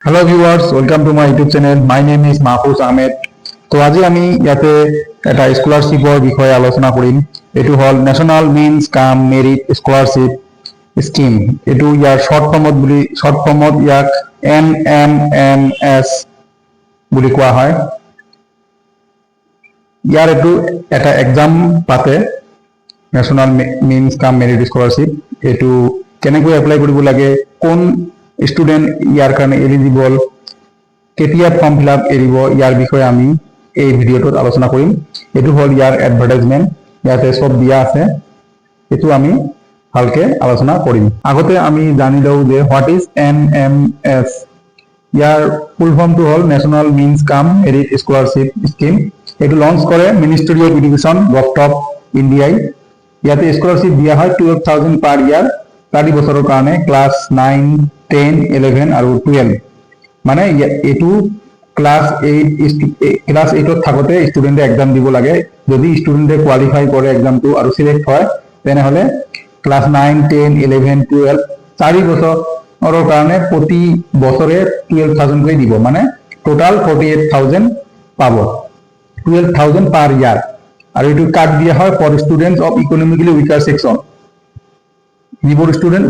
Hello viewers, welcome to my YouTube channel. My name is Mahfuz Ahmed. তো আজি আমি ইয়াতে এটা স্কলাৰশিপৰ বিষয়ে আলোচনা কৰিম। এটো হল national means cum merit scholarship scheme. এটো ইয়াৰ শৰ্ট ফৰ্মত ইয়াক NMMS বুলি কোৱা হয়। ইয়াৰ এটো এটা এক্সাম পাতে national means cum merit scholarship. এটো কেনেকৈ এপ্লাই কৰিব লাগে, কোন স্টুডেন্ট ইয়াৰ কাৰণে এলিজিবল, কেতিয়া ফৰ্ম ফিল আপ এৰিব, ইয়াৰ বিষয়ে আমি এই ভিডিওটোত আলোচনা কৰিম। এটো হল ইয়াৰ এডভাৰটাইজমেন্ট, ইয়াতে সব দিয়া আছে, এটো আমি ভালকে আলোচনা কৰিম। আগতে আমি জানি লও যে হোৱাট ইজ NMS। ইয়াৰ ফুল ফৰ্মটো হল national means cum merit scholarship scheme. এটো লঞ্চ কৰে ministry of education government of ইন্ডিয়ায়। ইয়াতে স্কলাৰশিপ দিয়া হয় 12,000 পাৰ ইয়াৰ 4 বছৰৰ কাৰণে ক্লাস 9, 10, 11 আৰু 12। মানে এটো ক্লাস 8ত থাকতে স্টুডেন্টে এক্সাম দিব লাগে। যদি স্টুডেন্টে কোয়ালিফাই করে এক্সামটো আৰু সিলেক্ট হয় তেনেহলে ক্লাস 9, 10, 11, 12 4 বছৰৰ কাৰণে প্ৰতি বছৰে 12,000 কৰি দিব, মানে টোটাল 48,000 পাব, 12,000 পাৰ ইয়াৰ। আৰু এটো কাট দিয়া হয় for students of economically weaker section, যিবোৰ স্টুডেন্ট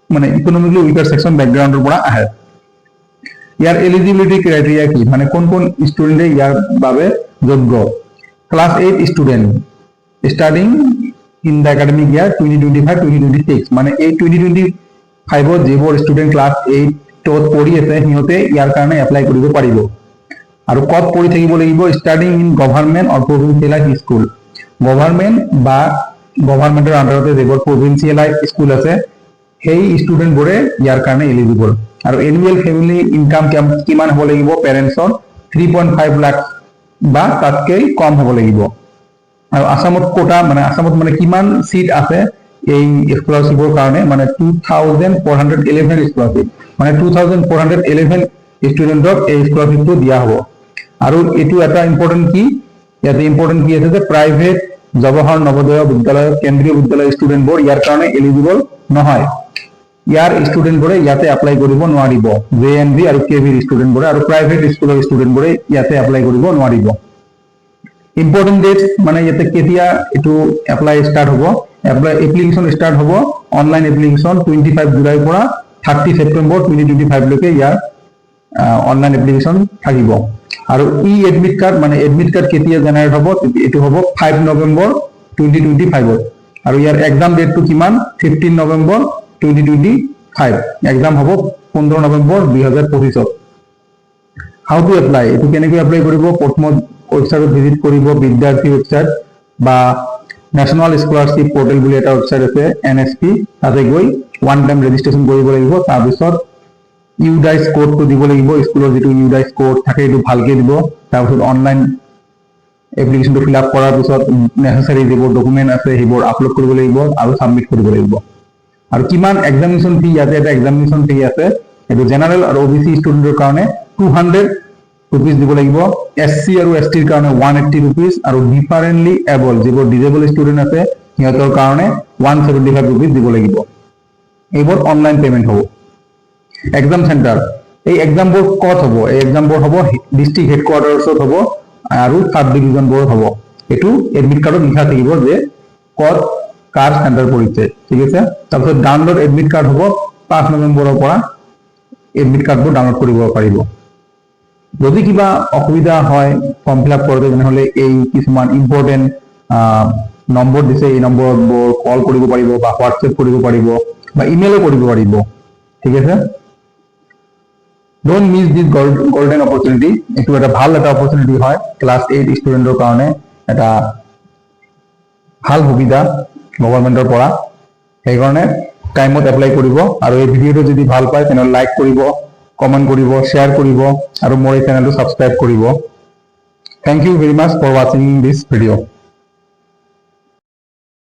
মানে ইকোনমিক্যালি উইকাৰ সেকশন ব্যাকগ্ৰাউন্ডৰ পৰা আহে। ইয়াৰ এলিজিবিলিটি ক্ৰাইটেৰিয়া কি, মানে কোন কোন স্টুডেন্টে ইয়াৰ বাবে যোগ্য। Class 8 student starting in the academic year 2025-2026, মানে এই 2025 যিবোৰ স্টুডেন্ট ক্লাস 8 তত পঢ়ি আছে সিহঁতে ইয়াৰ কাৰণে এপ্লাই কৰিব পাৰিব। আৰু কত পঢ়ি থাকিব লাগিব, starting in government or provincialise school. Government বা গভৰ্নমেন্টেৰ আন্ডাৰতে যিবোৰ প্ৰভিন্সিয়ালাইজ স্কুল আছে সেই স্টুডেন্ট বোৰে ইয়াৰ কাৰণে এলিজিবল। আৰু এনুৱেল ফ্যামিলি ইনকাম কিমান হ'ব লাগিব, পেৰেন্টছৰ 3.5 লাখ বা তাতকৈ কম হ'ব লাগিব। আৰু আসামত কোটা মানে আসামত মানে কিমান সিট আছে এই স্কলাৰশিপৰ কাৰণে, মানে 2,411 স্কলাৰশিপ, মানে 2,411 স্টুডেন্টক এই স্কলাৰশিপটো দিয়া হ'ব। আৰু এটো এটা ইম্পৰ্টেন্ট কি, ইয়াতে ইম্পৰ্টেন্ট কি আছে যে প্ৰাইভেট জৱাহৰ নৱোদয় বিদ্যালয় কেন্দ্ৰীয় বিদ্যালয় স্টুডেন্ট বোৰ ইয়াৰ কাৰণে এলিজিবল নহয়। ইয়াৰ স্টুডেন্ট বোৰে ইয়াতে এপ্লাই কৰিব নোৱাৰিব, JNV আৰু KV স্টুডেন্ট বোৰে, আৰু প্ৰাইভেট স্কুলৰ স্টুডেন্ট বোৰে ইয়াতে এপ্লাই কৰিব নোৱাৰিব। ইম্পৰ্টেন্ট ডেট মানে ইয়াতে কেতিয়া এটো এপ্লাই স্টাৰ্ট হ'ব, এপ্লিকেশন স্টাৰ্ট হ'ব অনলাইন এপ্লিকেশন 25 জুলাইৰ পৰা 30 সেপ্টেম্বৰ 2025 লৈকে ইয়াৰ অনলাইন এপ্লিকেশন থাকিব। আৰু ই এডমিট কাৰ্ড মানে এডমিট কাৰ্ড কেতিয়া জেনাৰেট হ'ব, এটো হ'ব 5 নৱেম্বৰ 2025। আৰু ইয়াৰ এক্সাম ডেটটো কিমান, 15 নৱেম্বৰ 2025। এক্সাম হ'ব 15 নৱেম্বৰ 2025। হাউ টু এপ্লাই, এটো কেনেকৈ এপ্লাই কৰিব, প্ৰথমত ওয়েবসাইটত ভিজিট কৰিব, বিদ্যাৰ্থী ওয়েবসাইট বা ন্যাশনাল স্কলাৰশিপ পোৰ্টাল বুলি এটা ওয়েবসাইট আছে NSP, তাতে গৈ ওয়ান টাইম ৰেজিষ্ট্ৰেচন কৰিব লাগিব। তাৰপিছত ইউডাইস কোডটো দিব লাগিব, স্কুলৰ যেটো ইউডাইস কোড থাকে এটো ভালকে দিব। তাৰপিছত অনলাইন এপ্লিকেশনটো ফিল আপ কৰাৰ পিছত নেসেসাৰি যিবোৰ ডকুমেন্ট আছে সেইবোৰ আপলোড কৰিব লাগিব আৰু সাবমিট কৰিব লাগিব। আৰু কিমান এক্সামিনেশন ফি, ইয়াতে এটা এক্সামিনেশন ফি আছে, এটো জেনাৰেল আৰু OBC স্টুডেন্টৰ কাৰণে 200 रुपीस দিব লাগিব, SC আৰু ST ৰ কাৰণে 180 रुपीस, আৰু ডিফাৰেন্টলি এবল যিবোৰ ডিজেবল স্টুডেন্ট আছে সিহঁতৰ কাৰণে 175 रुपीस দিব লাগিব। এইবোৰ অনলাইন পেমেন্ট হ'ব। এক্সাম সেন্টাৰ, এই এক্সামবোৰ কত হ'ব, এই এক্সামবোৰ হ'ব ডিস্ট্ৰিক্ট হেডকোয়াৰ্টাৰছত হ'ব আৰু সাব ডিভিজন বোৰ হ'ব। এটো এডমিট কাৰ্ডত লিখা থাকিব যে কত কাৰ সেন্টাৰ পৰিছে, ঠিক আছে। তাৰপিছত ডাউনলোড এডমিট কাৰ্ড হ'ব 5 নৱেম্বৰৰ পৰা এডমিট কাৰ্ডবোৰ ডাউনলোড কৰিব পাৰিব। যদি কিবা অসুবিধা হয় ফৰ্ম ফিল আপ কৰতে তেনেহলে এই কিছুমান ইম্পৰ্টেন্ট নম্বৰ দিছে, এই নম্বৰবোৰ কল কৰিব পাৰিব বা হোৱাটসঅ্যাপ কৰিব পাৰিব বা ইমেইলও কৰিব পাৰিব, ঠিক আছে। Don't miss this golden opportunity. এটো এটা ভাল এটা অপৰচুনিটি হয়, ক্লাস 8 স্টুডেন্টৰ কাৰণে এটা ভাল সুবিধা গভৰ্নমেন্টৰ পৰা। সেইকাৰণে টাইমত এপ্লাই কৰিব। আৰু এই ভিডিওটো যদি ভাল পায় তেনেহলে লাইক কৰিব, কমেন্ট কৰিব, শেয়াৰ কৰিব, আৰু মোৰ এই চেনেলটো সাবস্ক্ৰাইব কৰিব। Thank you very much for watching this video.